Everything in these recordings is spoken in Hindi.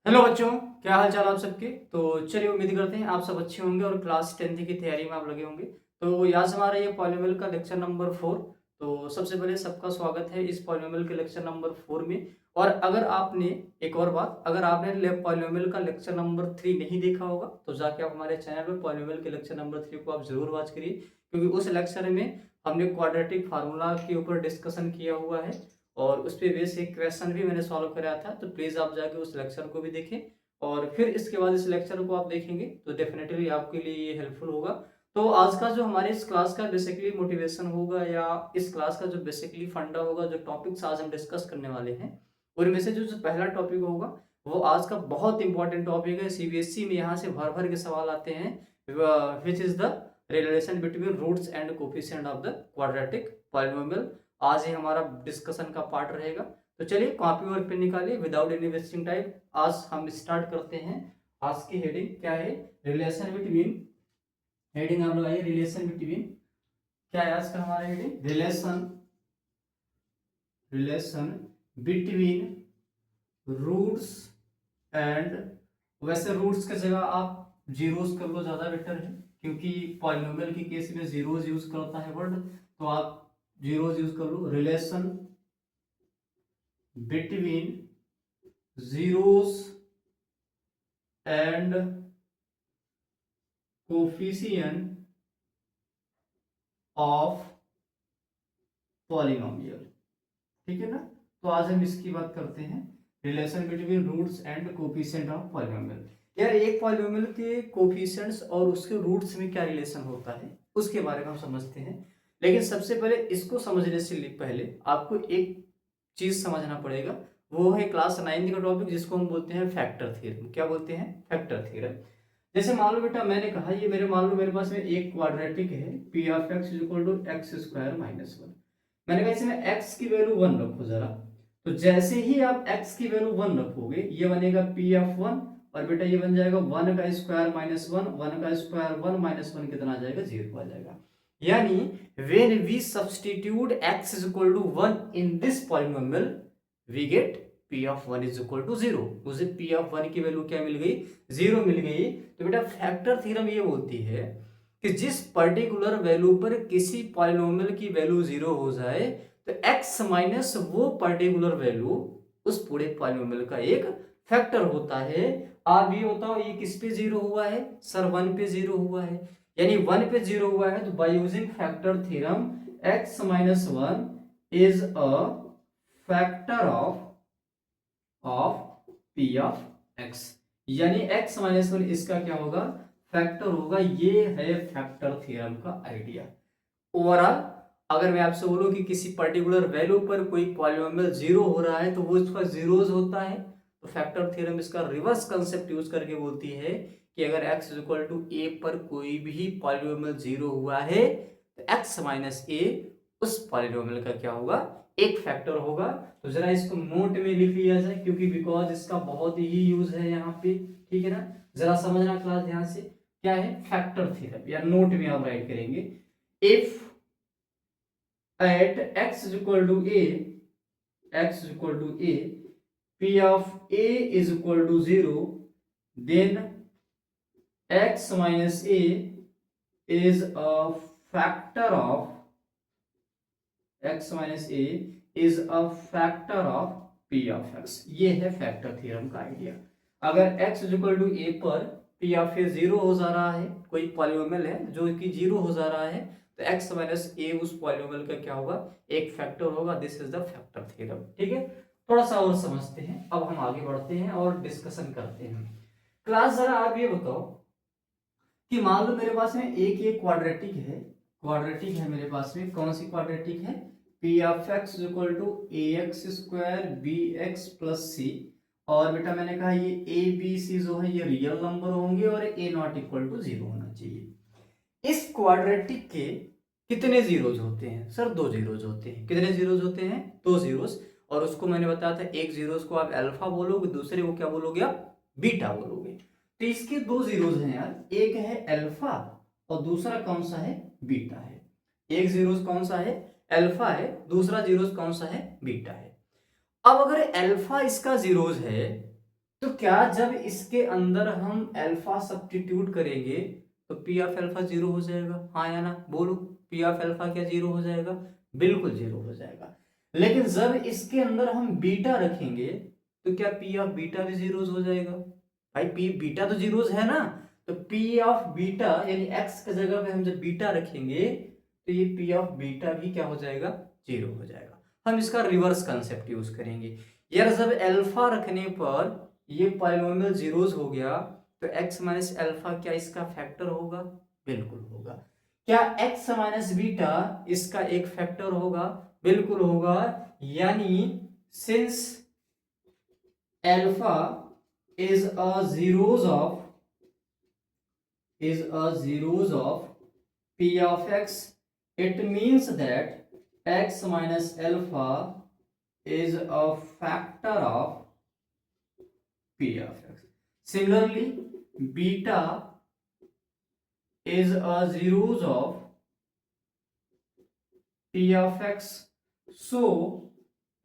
हेलो बच्चों, क्या हाल चाल आप सबके। तो चलिए, उम्मीद करते हैं आप सब अच्छे होंगे और क्लास 10th की तैयारी में आप लगे होंगे। तो आज हमारा ये पॉलिनोमियल का लेक्चर नंबर 4। तो सबसे पहले सबका स्वागत है इस पॉलिनोमियल के लेक्चर नंबर 4 में। और अगर आपने एक और बात, अगर आपने पॉलिनोमियल का लेक्चर नंबर 3 नहीं देखा होगा तो जाके आप हमारे चैनल पर पॉलिनोमियल के लेक्चर नंबर 3 को आप जरूर वॉच करिए, क्योंकि उस लेक्चर में हमने क्वाड्रेटिक फार्मूला के ऊपर डिस्कशन किया हुआ है और उस पर बेस एक क्वेश्चन भी मैंने सॉल्व कराया था। तो प्लीज़ आप जाके उस लेक्चर को भी देखें और फिर इसके बाद इस लेक्चर को आप देखेंगे तो डेफिनेटली आपके लिए ये हेल्पफुल होगा। तो आज का जो हमारे इस क्लास का बेसिकली मोटिवेशन होगा, या इस क्लास का जो बेसिकली फंडा होगा, जो टॉपिक्स आज हम डिस्कस करने वाले हैं उनमें से जो पहला टॉपिक होगा वो आज का बहुत इंपॉर्टेंट टॉपिक है। सीबीएसई में यहाँ से भर भर के सवाल आते हैं, which is the relation between roots and coefficient of the quadratic polynomial. आज ही हमारा डिस्कशन का पार्ट रहेगा। तो चलिए कॉपी और पेन निकालिए विदाउट एनी वेस्टिंग टाइम। आज हम स्टार्ट करते हैं। आज की हेडिंग क्या है? Relation between. हेडिंग आप लगाइए रिलेशन बिटवीन। क्या है आज का हमारा heading? Relation. Relation between roots and. वैसे रूट्स की जगह आप जीरोस कर लो, ज्यादा बेटर है, क्योंकि पॉलिनोमियल की केस में जीरोस यूज करता है वर्ड, तो आप जीरोस यूज कर लो। Relation between zeros and coefficient of polynomial। ठीक है ना? तो आज हम इसकी बात करते हैं, relation between roots and coefficient of polynomial. यार, एक पॉलिनोमियल के कोफिशिएंट्स और उसके रूट्स में क्या रिलेशन होता है उसके बारे में हम समझते हैं। लेकिन सबसे पहले इसको समझने से पहले आपको एक चीज समझना पड़ेगा। वो है क्लास 9 का टॉपिक, जिसको हम बोलते हैं फैक्टर थ्योरम। क्या बोलते हैं? Factor theorem. जैसे मान लो बेटा, मैंने कहा ये मान लो मेरे पास में एक क्वाड्रेटिक है, P of x is equal to x square minus 1। मैंने कहा इसमें x की वैल्यू 1 रखो जरा। तो जैसे ही आप x की वैल्यू 1 रखोगे ये बनेगा पी ऑफ 1, और बेटा ये बन जाएगा 1 का स्क्वायर माइनस 1, 1 का स्क्वायर 1 माइनस 1 कितना आ जाएगा? 0 आ जाएगा। यानी when we substitute x is equal to 1 in this polynomial we get p of 1 is equal to 0। मुझे p of 1 की वैल्यू क्या मिल गई? 0 मिल गई। तो बेटा फैक्टर थ्योरम ये बोलती है कि जिस पर्टिकुलर वैल्यू पर किसी पॉलिनोमियल की वैल्यू 0 हो जाए तो x माइनस वो पर्टिकुलर वैल्यू उस पूरे पॉलिनोमियल का एक फैक्टर होता है। आप ये बताओ ये किस पे 0 हुआ है? सर 1 पे 0 हुआ है। यानी 1 पे 0 हुआ है तो by using factor theorem x minus 1 is a factor of p of x। यानी x माइनस 1 इसका क्या होगा? फैक्टर होगा। ये है फैक्टर थ्योरम का आइडिया। ओवरऑल अगर मैं आपसे बोलूं कि किसी पर्टिकुलर वैल्यू पर कोई पॉलिनोमियल 0 हो रहा है तो वो इसका जीरोज होता है, तो फैक्टर थ्योरम इसका रिवर्स कंसेप्ट यूज करके बोलती है कि अगर x is equal to a पर कोई भी पॉलिनोमियल 0 हुआ है तो x माइनस a उस पॉलिनोमियल का क्या होगा? एक फैक्टर होगा। तो जरा इसको नोट में लिख लिया जाए, क्योंकि बिकॉज इसका बहुत ही यूज है यहाँ पे। ठीक है ना? जरा समझना क्लास ध्यान से। क्या है फैक्टर थ्योरम, या नोट में आप राइट करेंगे, if at x is equal to a, x is equal to a, p of a is equal to 0, then x minus a is a factor of x minus a is a factor of p of x। ये है फैक्टर थ्योरम का आइडिया। अगर x is equal to a पर p of a 0 हो जा रहा है, कोई पॉलिनोमियल है जो कि 0 हो जा रहा है, तो x माइनस a उस पॉलिनोमियल का क्या होगा? एक फैक्टर होगा। This is the factor theorem. ठीक है? थोड़ा सा और समझते हैं, अब हम आगे बढ़ते हैं और डिस्कशन करते हैं। क्लास जरा आप ये बताओ कि मान लो मेरे पास में एक ये क्वाड्रेटिक है। क्वाड्रेटिक है मेरे पास में, कौन सी क्वाड्रेटिक है? P of x equal to A X square B X plus C. और बेटा मैंने कहा ये ए बी सी जो है ये रियल नंबर होंगे और ए नॉट इक्वल टू 0 होना चाहिए। इस क्वाड्रेटिक के कितने जीरोज होते हैं? सर दो जीरोज होते हैं। कितने जीरोज होते हैं? दो जीरोज। और उसको मैंने बताया था एक जीरोज को आप अल्फा बोलोगे, दूसरे को क्या बोलोगे? आप बीटा बोलोगे। तो इसके दो जीरोज हैं यार, एक है अल्फा और दूसरा कौन सा है? बीटा है। एक जीरोज कौन सा है? अल्फा है, दूसरा जीरोज कौन सा है? बीटा है। अब अगर अल्फा इसका जीरोज है तो क्या जब इसके अंदर हम अल्फा सब्स्टिट्यूट करेंगे तो पी ऑफ अल्फा जीरो हो जाएगा, हाँ या ना, बोलो। पी ऑफ अल्फा क्या जीरो हो जाएगा? बिल्कुल जीरो हो जाएगा। लेकिन जब इसके अंदर हम बीटा रखेंगे तो क्या पी ऑफ बीटा भी जीरोज हो जाएगा? भाई पी बीटा तो जीरोज है ना, तो पी ऑफ बीटा यानी एक्स की जगह पे हम जब बीटा रखेंगे तो ये पी ऑफ बीटा भी क्या हो जाएगा? जीरो हो जाएगा। हम इसका रिवर्स कंसेप्ट यूज करेंगे। यार जब अल्फा रखने पर ये पॉलिनोमियल जीरोज हो गया तो x माइनस अल्फा क्या इसका फैक्टर होगा? बिल्कुल होगा। क्या x माइनस बीटा इसका एक फैक्टर होगा? बिल्कुल होगा। यानी since alpha is a zeros of p of x, it means that x minus alpha is a factor of p of x. Similarly, beta is a zeros of p of x, so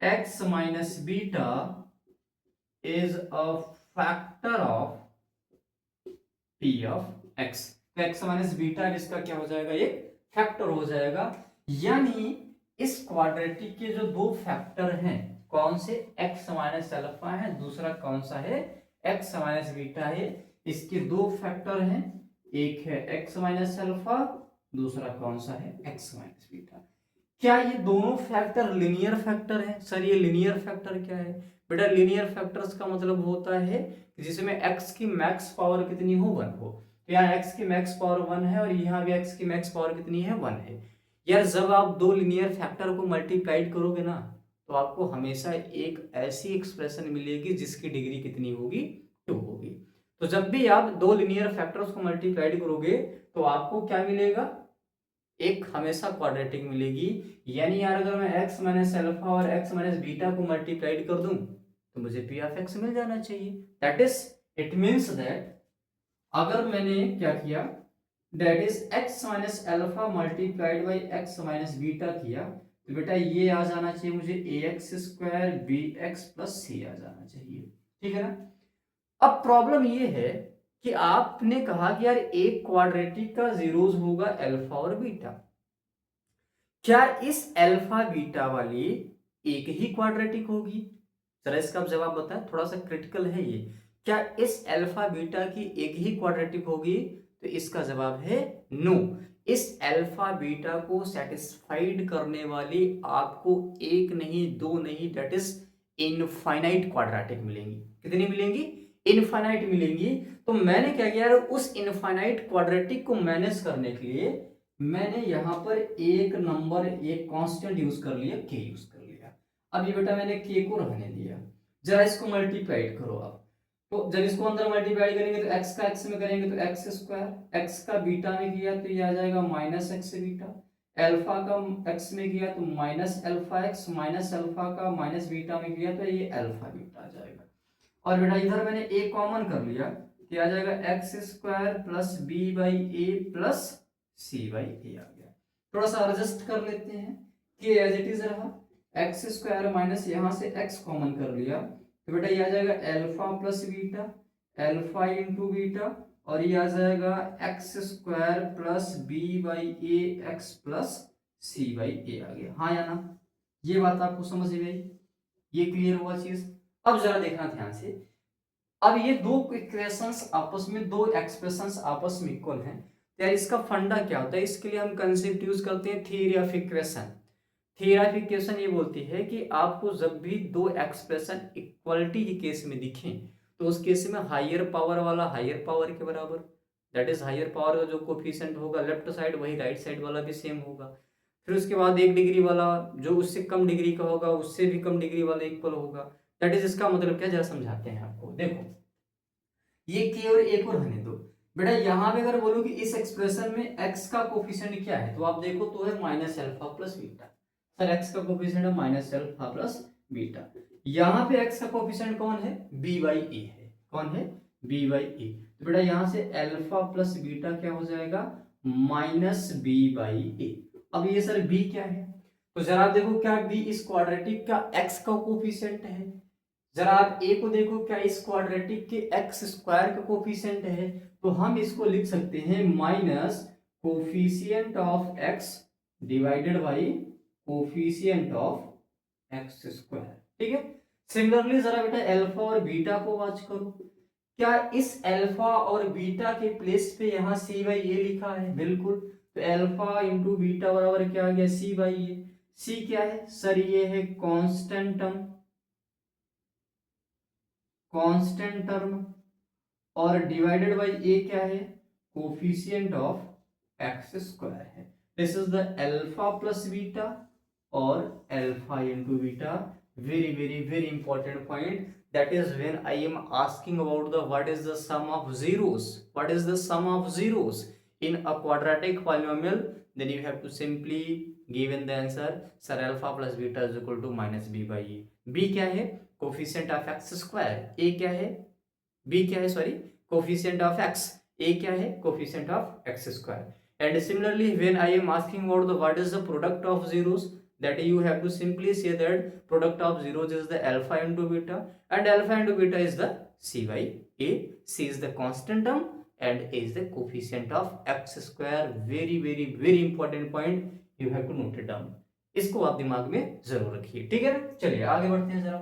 x minus beta is a factor of p of x. तो x माइनस बीटा इसका क्या हो जाएगा? ये फैक्टर हो जाएगा। यानी इस क्वाड्रेटिक के जो दो फैक्टर हैं, कौन से? x माइनस अल्फा है, दूसरा कौन सा है? x माइनस बीटा है। इसके दो फैक्टर हैं, एक है x माइनस अल्फा, दूसरा कौन सा है? x minus beta. क्या ये दोनों फैक्टर लिनियर फैक्टर हैं? सर ये लिनियर फैक्टर क्या है? बेटा लिनियर फैक्टर्स का मतलब होता है जिसमें x की मैक्स पावर कितनी हो? 1 हो। तो यहाँ x की मैक्स पावर 1 है और यहाँ भी x की मैक्स पावर कितनी है? 1 है। यार जब आप दो लिनियर फैक्टर को मल्टीप्लाइड करोगे ना तो आपको हमेशा एक ऐसी एक्सप्रेशन मिलेगी जिसकी डिग्री कितनी होगी? 2 होगी। तो जब भी आप दो लिनियर फैक्टर्स को मल्टीप्लाइड करोगे तो आपको क्या मिलेगा? एक हमेशा क्वाड्रेटिक मिलेगी। यानी यार अगर मैं x माइनस अल्फा और x माइनस बीटा को मल्टीप्लाइड कर दूं तो मुझे p ऑफ x मिल जाना चाहिए। That is it means that अगर मैंने क्या किया, that is x minus alpha multiplied by x minus beta किया तो बेटा ये आ जाना चाहिए मुझे ax square bx plus c आ जाना चाहिए। ठीक है ना? अब प्रॉब्लम ये है कि आपने कहा कि यार एक क्वाड्रेटिक का जीरोज होगा अल्फा और बीटा। क्या इस अल्फा बीटा वाली एक ही क्वाड्रेटिक होगी? जरा इसका आप जवाब बताएं, थोड़ा सा क्रिटिकल है ये। क्या इस अल्फा बीटा की एक ही क्वाड्रेटिक होगी? तो इसका जवाब है नो। इस अल्फा बीटा को सेटिस्फाइड करने वाली आपको एक नहीं, दो नहीं, दैट इज इनफाइनाइट क्वाड्रेटिक मिलेंगी। कितनी मिलेंगी? इनफाइनाइट मिलेंगी। तो मैंने क्या किया, उस इनफाइनाइट क्वाड्रेटिक को मैनेज करने के लिए मैंने यहां पर एक नंबर, एक कांस्टेंट यूज कर लिया, k यूज कर लिया। अब ये बेटा मैंने k को रहने दिया। जरा इसको मल्टीप्लाइड करो आप। तो जब इसको अंदर मल्टीप्लाई करेंगे तो x का x में करेंगे तो x स्क्वायर, x का बीटा में किया तो ये आ जाएगा माइनस एक्स बीटा, अल्फा का x में किया तो minus alpha x, minus alpha का माइनस बीटा में किया तो ये अल्फा बीटा आ जाएगा। और बेटा इधर मैंने a कॉमन कर लिया तो आ जाएगा X square plus B by A plus C by A आ गया। थोड़ा सा एडजस्ट कर लेते हैं कि एज इट इज रहा, एक्स स्क्वायर माइनस यहाँ से एक्स कॉमन कर लिया तो बेटा ये आ जाएगा alpha plus beta, alpha into beta, और ये आ जाएगा X square plus B by A X plus C by A आ गया। हाँ या ना? ये बात आपको समझ गई? ये क्लियर हुआ चीज? अब जरा देखना ध्यान से। अब ये दो इक्वेशंस आपस में, दो एक्सप्रेशंस आपस में इक्वल हैं, तो यार इसका फंडा क्या होता है? इसके लिए हम कंसेप्ट यूज करते हैं theory of equation. Theory of equation ये बोलती है कि आपको जब भी दो एक्सप्रेशन इक्वलिटी के केस में दिखें तो उस केस में हायर पावर वाला हायर पावर के बराबर, दैट इज हायर पावर का जो कोफिशिएंट होगा लेफ्ट साइड वही राइट साइड वाला भी सेम होगा। फिर उसके बाद एक डिग्री वाला जो उससे कम डिग्री का होगा उससे भी कम डिग्री वाला इक्वल होगा। दैट इज इसका मतलब क्या, जरा समझाते हैं आपको। देखो ये के और एक और रहने दो बेटा। यहां पे अगर बोलो कि इस एक्सप्रेशन में x का कोफिशिएंट क्या है तो आप देखो तो है minus alpha plus beta. Sir x का कोफिशिएंट है माइनस अल्फा प्लस बीटा। यहाँ पे x का कोफिशिएंट कौन है? b बाई ए है। कौन है? b बाई ए। तो बेटा यहाँ से अल्फा प्लस बीटा क्या हो जाएगा? माइनस b बाई ए। अब ये सर b क्या है? तो जरा देखो क्या b इस क्वाड्रेटिक का x का कोफिशिएंट है? जरा आप ए को देखो, क्या इस क्वाड्रेटिक के एक्स स्क्वायर का कोफिशिएंट है, तो हम इसको लिख सकते हैं minus coefficient of x divided by coefficient of X square. ठीक है। सिमिलरली जरा बेटा अल्फा और बीटा को वॉच करो, क्या इस अल्फा और बीटा के प्लेस पे यहाँ सी बाई ए लिखा है? बिल्कुल। तो अल्फा इंटू बीटा बराबर क्या आ गया? सी बाई ए। सी क्या है सर? ये है कांस्टेंट टर्म, कांस्टेंट टर्म, और डिवाइडेड बाई ए क्या है? कोफिशिएंट ऑफ एक्स स्क्वायर है। This is the alpha plus beta और alpha into beta. Very very very important point, that is when I am asking about the what is the sum of zeros, what is the sum of zeros in a quadratic polynomial, then you have to simply given the answer sir alpha plus beta is equal to minus b by e। b क्या है? Coefficient of X square. a क्या है? b क्या है sorry? Coefficient of x। a क्या है? Coefficient of X square. And similarly when I am asking about the what is the product of zeros, that you have to simply say that product of zeros is the alpha into beta, and alpha into beta is the c by a। c is the constant term and a is the coefficient of x square। very very very important point, you have to note it down। इसको आप दिमाग में जरूर रखिए। ठीक है ना? चलिए आगे बढ़ते हैं जरा।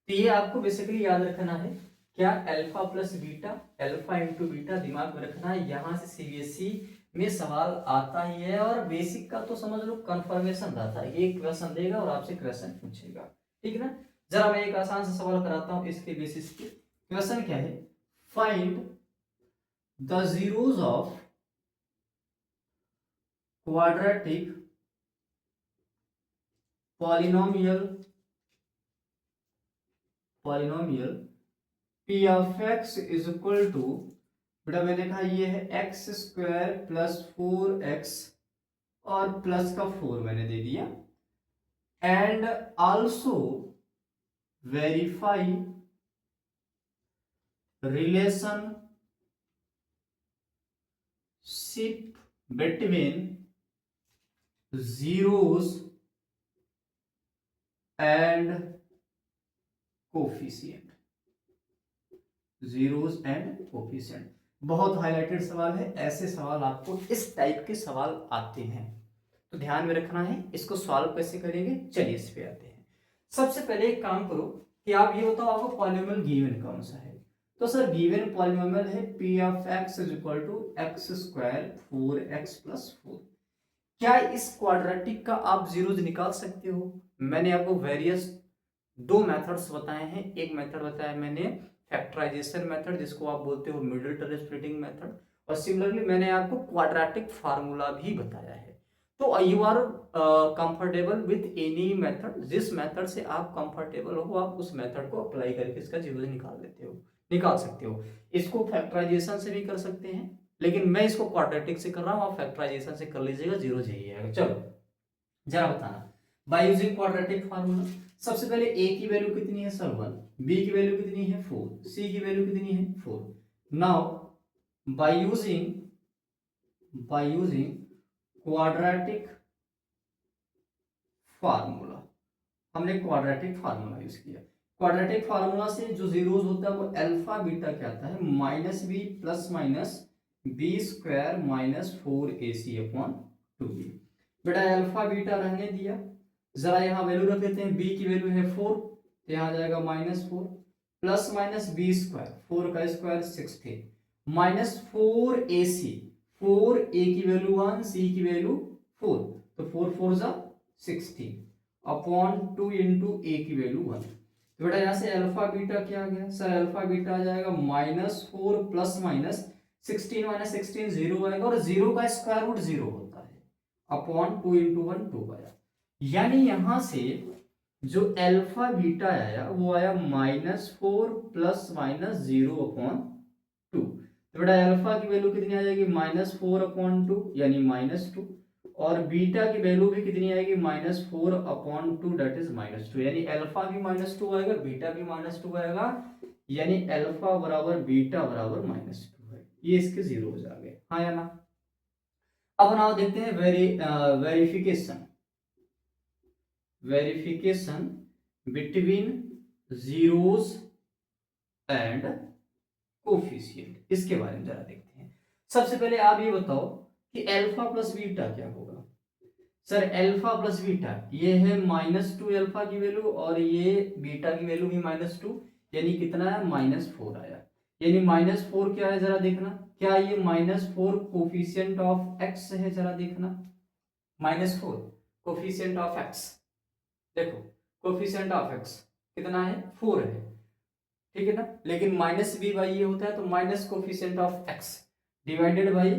तो ये आपको बेसिकली याद रखना है क्या? Alpha plus beta, alpha into beta दिमाग में रखना है। यहाँ से सीबीएसई में सवाल आता ही है, और बेसिक का तो समझ लो कंफर्मेशन रहता है, ये क्वेश्चन देगा और आपसे क्वेश्चन पूछेगा। ठीक है ना? जरा मैं एक आसान सा सवाल कराता हूं इसके बेसिस पे। क्वेश्चन क्या है? Find the zeros of quadratic polynomial p of x is equal to, बेटा मैंने कहा ये है एक्स स्क्वायर प्लस 4x और प्लस का 4 मैंने दे दिया, and also verify relationship between zeros and coefficient, zeros and coefficient. बहुत हाईलाइटेड सवाल है, ऐसे सवाल आपको इस टाइप के सवाल आते हैं तो ध्यान में रखना है। इसको सॉल्व कैसे करेंगे, चलिए इस पे आते हैं। सबसे पहले एक काम करो कि आप ये बताओ आपको पॉलिनोमियल गिवन कौन सा है। तो सर गिवन पॉलिनोमियल है p of x is equal to x square 4x plus 4। क्या इस क्वाड्रेटिक का आप जीरोज निकाल सकते हो? मैंने आपको वेरियस दो मेथड्स बताए हैं। एक मेथड बताया मैंने फैक्टराइजेशन मेथड, जिसको आप बोलते हो मिडिल टर्म स्प्लिटिंग मेथड, और सिमिलरली मैंने आपको क्वाड्रेटिक फार्मूला भी बताया है। तो you are comfortable with any method, जिस मेथड से आप कंफर्टेबल हो आप उस मेथड को अप्लाई करके इसका जीरोज निकाल सकते हो। इसको फैक्टराइजेशन से भी कर सकते हैं, लेकिन मैं इसको क्वाड्रेटिक से कर रहा हूं, आप फैक्टराइजेशन से कर लीजिएगा, जीरो यही आएगा। चलो जरा बताना बाय यूजिंग क्वाड्रेटिक फार्मूला। सबसे पहले a की वैल्यू कितनी है सर 1, b की वैल्यू कितनी है 4, c की वैल्यू कितनी है 4। Now by using quadratic formula, हमने क्वाड्रेटिक फार्मूला यूज किया। क्वाड्रेटिक फार्मूला से जो जीरोस होता है वो अल्फा बीटा क्या आता है? Minus b plus minus b square minus 4ac upon 2b। बेटा अल्फा बीटा रहने दिया, जरा यहाँ वैल्यू रख देते हैं। b की वैल्यू है 4, तो यहाँ आ जाएगा -4 प्लस माइनस बी स्क्वायर, 4 का स्क्वायर 16 माइनस 4ac, 4a की वैल्यू 1, c की वैल्यू 4, तो 4 4 जा 16 अपॉन 2 इंटू a की वैल्यू 1। तो बेटा यहाँ से अल्फा बीटा क्या आ गया सर? अल्फा बीटा आ जाएगा -4 प्लस माइनस 16 जीरो आएगा, और जीरो का स्क्वायर रूट जीरो होता है, अपॉन 2 इंटू 1 2 आया। यानी यहां से जो अल्फा बीटा आया वो आया -4 प्लस माइनस 0 अपॉन 2। तो बेटा अल्फा की वैल्यू कितनी आ जाएगी? -4 अपॉन 2 यानी -2, और बीटा की वैल्यू भी कितनी आएगी? -4 अपॉन 2 दैट इज -2, यानी अल्फा भी -2 आएगा, बीटा भी -2 आएगा, यानी अल्फा बराबर बीटा बराबर -2 है। ये इसके जीरो हो जाएंगे, हाँ या ना? अब नाउ देखते हैं verification between zeros and coefficient, इसके बारे में जरा देखते हैं। सबसे पहले आप ये बताओ कि अल्फा प्लस बीटा क्या होगा। सर अल्फा प्लस बीटा ये है -2 अल्फा की वैल्यू और ये बीटा की वैल्यू भी -2, यानी कितना है -4 आया। यानी -4 क्या है जरा देखना, क्या ये -4 कोफिशिएंट ऑफ एक्स है, जरा देखना -4 कोफिशिएंट ऑफ एक्स। देखो कोफिशिएंट ऑफ एक्स कितना है 4 है, ठीक है ना। लेकिन माइनस बी बाई ये होता है तो minus coefficient of x divided by,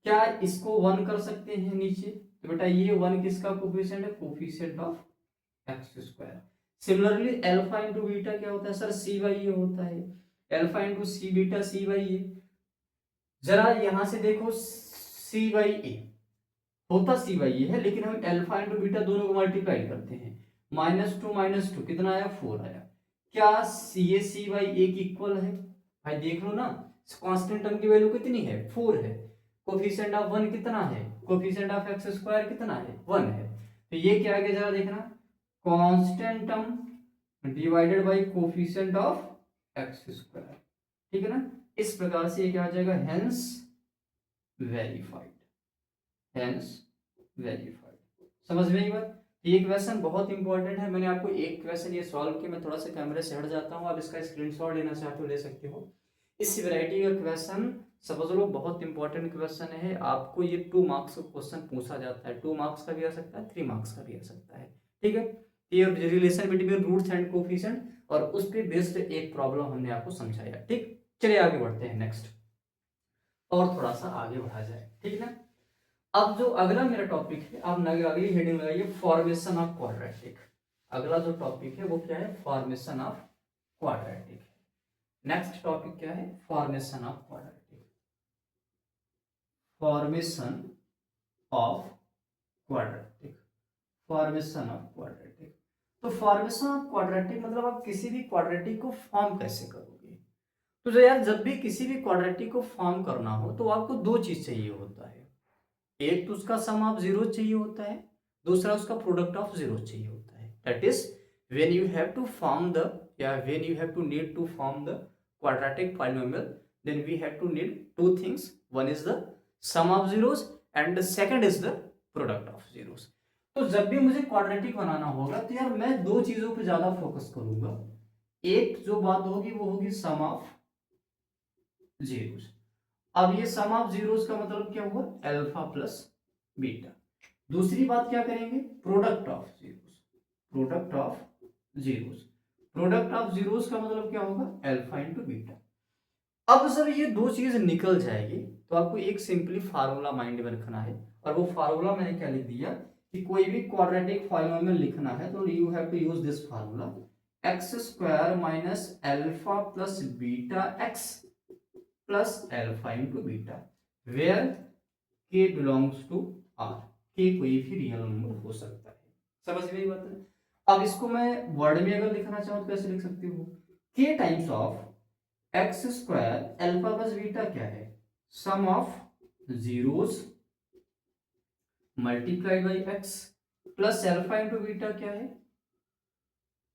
क्या इसको 1 कर सकते हैं नीचे, तो बेटा ये 1 किसका कोफिशिएंट है, coefficient of X square. Similarly alpha into beta क्या होता है सर, सी बाई ए होता है। Alpha into C beta C by A, जरा यहां से देखो सी बाई ए होता सी बाई ए है, लेकिन हम अल्फा इंटू बीटा दोनों को मल्टीप्लाई करते हैं, -2 कितना आया 4 आया। क्या ये सी बाई ए की इक्वल है, भाई देख लो ना, कांस्टेंट टर्म की वैल्यू कितनी है 4 है, कोफिशिएंट ऑफ 1 कितना है, कोफिशिएंट ऑफ एक्स स्क्वायर कितना है 1 है, तो ये क्या आ गया जरा देखना, constant term divided by coefficient of X square, ठीक है ना। इस प्रकार से ये क्या आ जाएगा, हेंस वेरीफाइड, हेंस वेरीफाइड। समझ में आई बात। ये क्वेश्चन बहुत इंपॉर्टेंट है, मैंने आपको एक क्वेश्चन ये सॉल्व किया, मैं थोड़ा सा कैमरे से हट जाता हूँ, आप इसका स्क्रीनशॉट लेना चाहते हो ले सकते हो। इस वैरायटी का क्वेश्चन समझ लो बहुत इंपॉर्टेंट क्वेश्चन है, आपको ये 2 मार्क्स का क्वेश्चन पूछा जाता है, 2 मार्क्स का भी आ सकता है, 3 मार्क्स का भी आ सकता है, ठीक है। ये relation between roots and coefficient और उस पे बेस्ड एक प्रॉब्लम हमने आपको समझाया, ठीक। चलिए आगे बढ़ते हैं नेक्स्ट, और थोड़ा सा आगे बढ़ा जाए, ठीक ना। अब जो अगला मेरा टॉपिक है, आप अगली हेडिंग लगाइए फॉर्मेशन ऑफ क्वाड्रेटिक। अगला जो टॉपिक है वो क्या है, formation of quadratic. Next topic क्या है, formation of quadratic, formation of quadratic, formation of quadratic. तो फॉर्मेशन ऑफ क्वाड्रेटिक मतलब आप किसी भी क्वाड्रेटिक को फॉर्म कैसे करोगे। तो जो यार जब भी किसी भी क्वाड्रेटिक को फॉर्म करना हो तो आपको 2 चीज चाहिए होता है, एक तो उसका सम ऑफ जीरो चाहिए होता है, दूसरा उसका प्रोडक्ट ऑफ जीरो चाहिए होता है। That is when you have to form the, या when you have to need to form the quadratic polynomial, then we have to need 2 things, one is the sum of zeros and the second is the product of zeros. तो जब भी मुझे क्वाड्रेटिक बनाना होगा तो यार मैं 2 चीजों पे ज्यादा फोकस करूंगा, एक जो बात होगी वो होगी सम ऑफ जीरोस। अब ये सम ऑफ जीरोस का मतलब क्या हुआ, अल्फा प्लस बीटा। दूसरी बात क्या करेंगे, product of zeros, product of zeros, product of zeros का मतलब क्या होगा, अल्फा इंटू बीटा। अब सर ये 2 चीज निकल जाएगी तो आपको एक सिंपली फार्मूला माइंड में रखना है, और वो फार्मूला मैंने क्या लिख दिया कि कोई भी क्वाड्रेटिक पॉलिनोमियल लिखना है तो you have to use this formula, x square minus alpha plus beta x plus alpha into beta, where k belongs to R, k कोई भी रियल नंबर हो सकता है। समझ में बात है। अब इसको मैं वर्ड में अगर लिखना चाहूँ तो कैसे लिख सकती हूँ, K times of X square alpha plus beta क्या है, sum of zeros multiplied by X plus alpha into beta क्या है,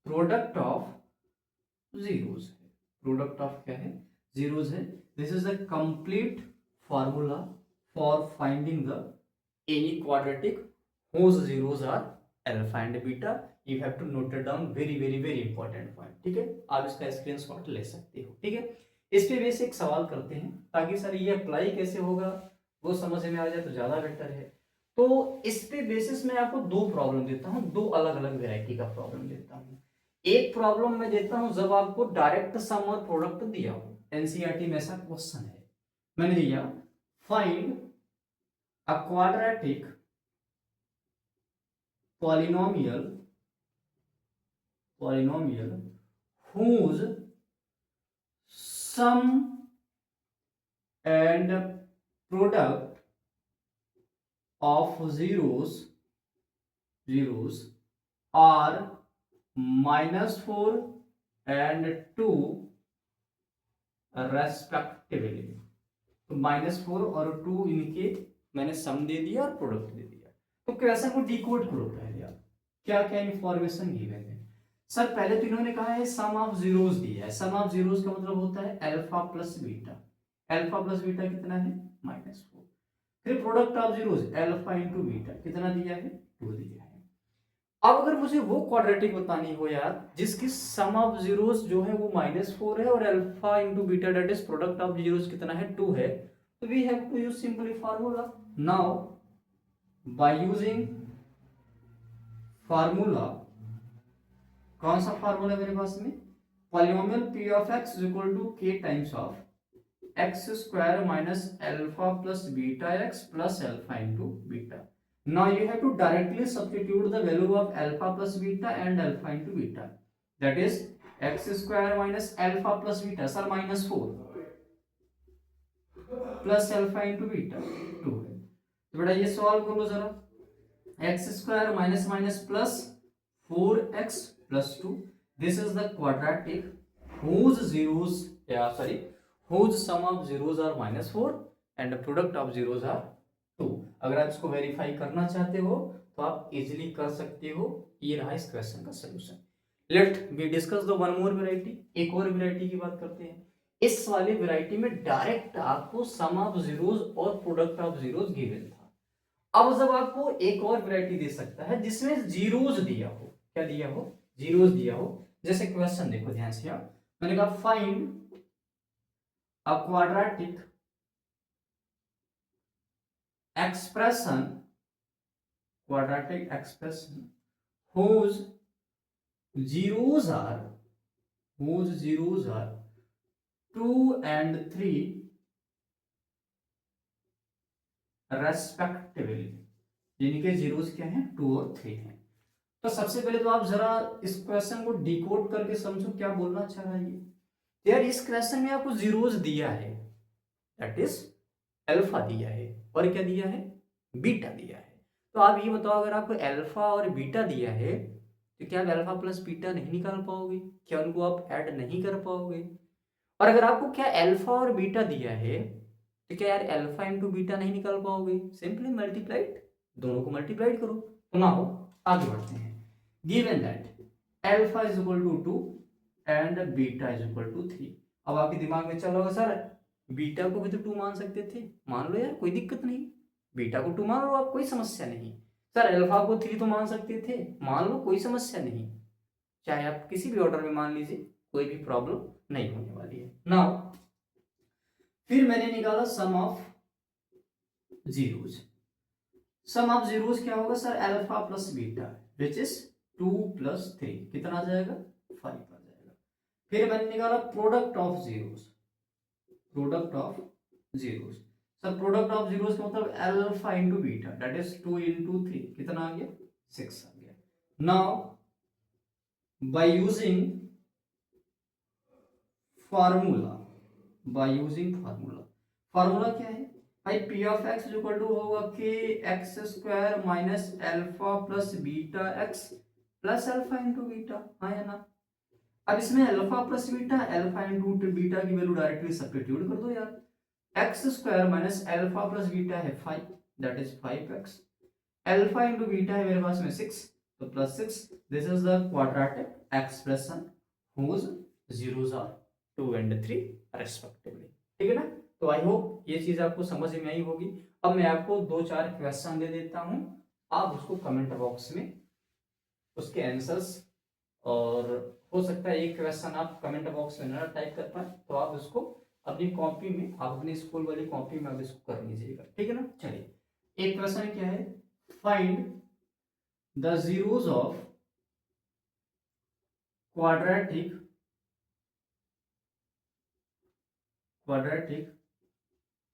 प्रोडक्ट ऑफ जीरोस है, प्रोडक्ट ऑफ क्या है, जीरोस है। This is the complete formula for finding the any quadratic whose zeros are alpha and beta. You have to note it down, very very very important point, ठीक है। आप इसका स्क्रीनशॉट ले सकते हो, ठीक है। इस पे बेसिक सवाल करते हैं ताकि सर ये अप्लाई कैसे होगा वो समझ में आ जाए तो ज्यादा बेटर है। तो इस पे बेसिस में आपको 2 प्रॉब्लम देता हूँ, 2 अलग अलग वेराइटी का प्रॉब्लम देता हूँ। एक प्रॉब्लम मैं देता हूँ जब आपको डायरेक्ट सम और प्रोडक्ट दिया हो, एनसीईआरटी में ऐसा क्वेश्चन है, मैंने दिया find a quadratic polynomial whose sum and product of zeros are -4 and 2 respectively. तो -4 और 2 इनके मैंने सम दे दिया और प्रोडक्ट दे दिया। तो क्वेश्चन को डिकोड करो पहले आप, क्या क्या इंफॉर्मेशन गिवन है। सर पहले तो इन्होंने कहा है सम ऑफ जीरोस दिया है। सम ऑफ जीरोस का मतलब होता है alpha plus beta. Alpha plus beta कितना है? -4। फिर product of zeros alpha into beta कितना दिया है? 2 दिया है। अब अगर मुझे वो क्वाड्रेटिक बतानी हो यार जिसकी सम ऑफ जीरोस जो है वो -4 है और alpha into beta that is product of zeros कितना है? 2 है, तो we have to use simply formula. Now by using formula, कौन सा फार्मूला मेरे पास में? Polynomial P of x equal to K times of X square minus alpha plus beta x plus alpha into beta. Now you have to directly substitute the value of alpha plus beta and alpha into beta, that is x square minus alpha plus beta sir -4 plus alpha into beta 2 है। तो बेटा ये सॉल्व करो जरा। X square minus minus plus 4x plus 2, this is the quadratic whose zeros, whose sum of zeros are -4 and the product of zeros are 2। अगर आप इसको वेरीफाई करना चाहते हो तो आप इजीली कर सकते हो। ये रहा इस क्वेश्चन का solution. Let we discuss the one more variety. एक और वैरायटी की बात करते हैं। इस वाले वैरायटी में डायरेक्ट आपको सम ऑफ जीरोस और प्रोडक्ट ऑफ जीरोस गिवन था। अब जब आपको एक और वैरायटी दे सकता है जिसमें जीरोस दिया हो, क्या दिया हो? जीरोस दिया हो। जैसे क्वेश्चन देखो ध्यान से आप, मैंने कहा find a quadratic expression, quadratic expression whose zeros are 2 and 3 respectively, यानी कि जीरोस क्या हैं? 2 और 3 हैं। तो सबसे पहले तो आप जरा इस क्वेश्चन को डिकोड करके समझो क्या बोलना चाह रहा है ये। यार इस क्वेश्चन में आपको जीरोस दिया है, दैट इज अल्फा दिया है और क्या दिया है? बीटा दिया है। तो आप ये बताओ अगर आपको अल्फा और बीटा दिया है तो क्या आप अल्फा प्लस बीटा नहीं निकाल पाओगे? क्या उनको आप ऐड नहीं कर पाओगे? और अगर आपको क्या अल्फा और बीटा दिया है तो क्या यार अल्फा इंटू बीटा नहीं निकाल पाओगे? सिंपली मल्टीप्लाइड, दोनों को मल्टीप्लाइड करो। तो ना हो, आगे बढ़ते हैं। Given that alpha is equal to 2 and beta is equal to 3। अब आपके दिमाग में चल रहा होगा सर बीटा को भी तो 2 मान सकते थे। मान लो यार, कोई दिक्कत नहीं, बीटा को 2 मान लो आप, कोई समस्या नहीं। सर अल्फा को 3 तो मान सकते थे, मान लो, कोई समस्या नहीं। चाहे आप किसी भी ऑर्डर में मान लीजिए, कोई भी प्रॉब्लम नहीं होने वाली है। नाउ फिर मैंने निकाला sum of zeros. Sum of zeros क्या होगा sir? Alpha plus beta which is 2 plus 3 कितना आ जाएगा? 5 आ जाएगा। फिर मैंने निकाला product of zeros, product of zeros. Sir product of zeros का मतलब alpha into beta that is 2 into 3 कितना आ गया? 6 आ गया। Now by using formula, by using formula, formula क्या है भाई? P of x equal to होगा k x square minus alpha plus beta x plus alpha into beta, हाँ या ना? अब इसमें alpha plus beta, alpha into beta की वैल्यू डायरेक्टली सब्स्टिट्यूट कर दो यार। X square minus alpha plus beta है 5 that is 5x, alpha into beta है मेरे पास में 6 तो plus 6। This is the quadratic expression whose zeros are 2 and 3 respectively। ठीक है ना? तो आई होप ये चीज आपको समझ में आई होगी। अब मैं आपको 2-4 क्वेश्चन दे देता हूं, आप उसको कमेंट बॉक्स में उसके आंसर्स, और हो सकता है एक क्वेश्चन आप कमेंट बॉक्स में ना टाइप कर पाए तो आप उसको अपनी कॉपी में, आप अपनी स्कूल वाली कॉपी में आप इसको कर लीजिएगा। ठीक है ना? चलिए, एक क्वेश्चन क्या है? Find the zeros of quadratic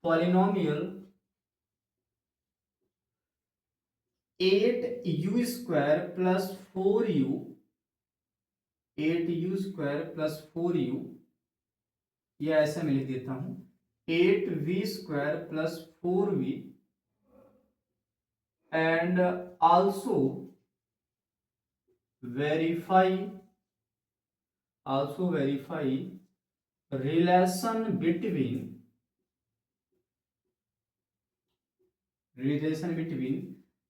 polynomial 8u square plus 4u, 8u square plus 4u, या ऐसा मैं लिख देता हूं 8v square plus 4v and also verify relation between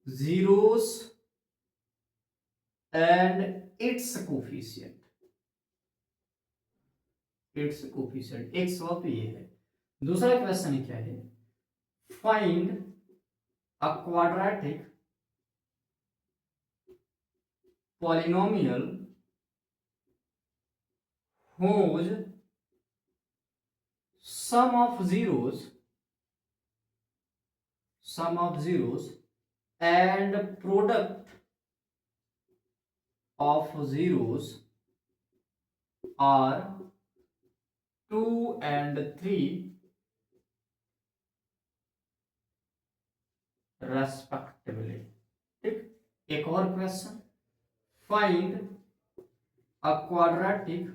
zeros and it's coefficient, it's coefficient. एक सवाल तो ये है। दूसरा क्वेश्चन क्या है, find a quadratic polynomial whose sum of zeros and product of zeros are 2 and 3 respectively। ठीक, एक और question, find a quadratic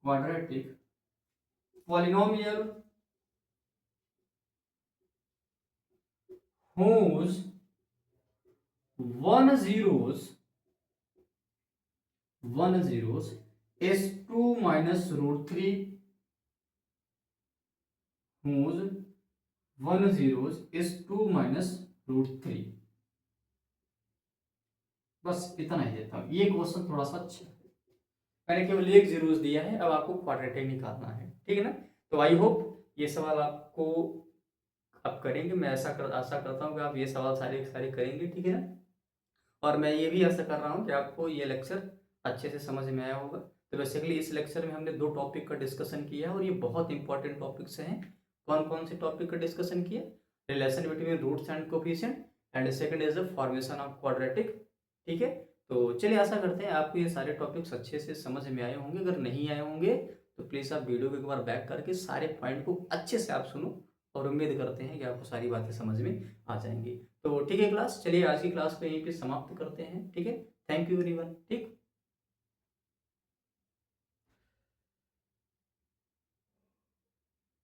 polynomial whose one zeros is 2 minus root 3, whose one zeros is 2 minus root 3। बस इतना ही देता हूँ। ये क्वेश्चन थोड़ा सा अच्छा है, मैंने केवल एक जीरोस दिया है, अब आपको क्वाड्रेटिक निकालना है, ठीक है ना। तो आई होप ये सवाल आपको आप करेंगे, मैं आशा करता हूँ कि आप ये सवाल सारे करेंगे, ठीक है ना। और मैं ये भी आशा कर रहा हूँ कि आपको ये लेक्चर अच्छे से समझ में आया होगा। तो बेसिकली इस लेक्चर में हमने 2 टॉपिक का डिस्कशन किया और ये बहुत इंपॉर्टेंट टॉपिक्स हैं। कौन कौन से टॉपिक का डिस्कशन किया, relation between roots and coefficient, and second is the formation of quadratic, ठीक है। तो चलिए आशा करते हैं आपको ये सारे टॉपिक्स अच्छे से समझ में आए होंगे। अगर नहीं आए होंगे तो प्लीज़ आप वीडियो को एक बार बैक करके सारे पॉइंट को अच्छे से आप सुनो, और उम्मीद करते हैं कि आपको सारी बातें समझ में आ जाएंगी। तो ठीक है क्लास, चलिए आज की क्लास को यहीं पे समाप्त करते हैं, ठीक है। थैंक यू एवरीवन, ठीक।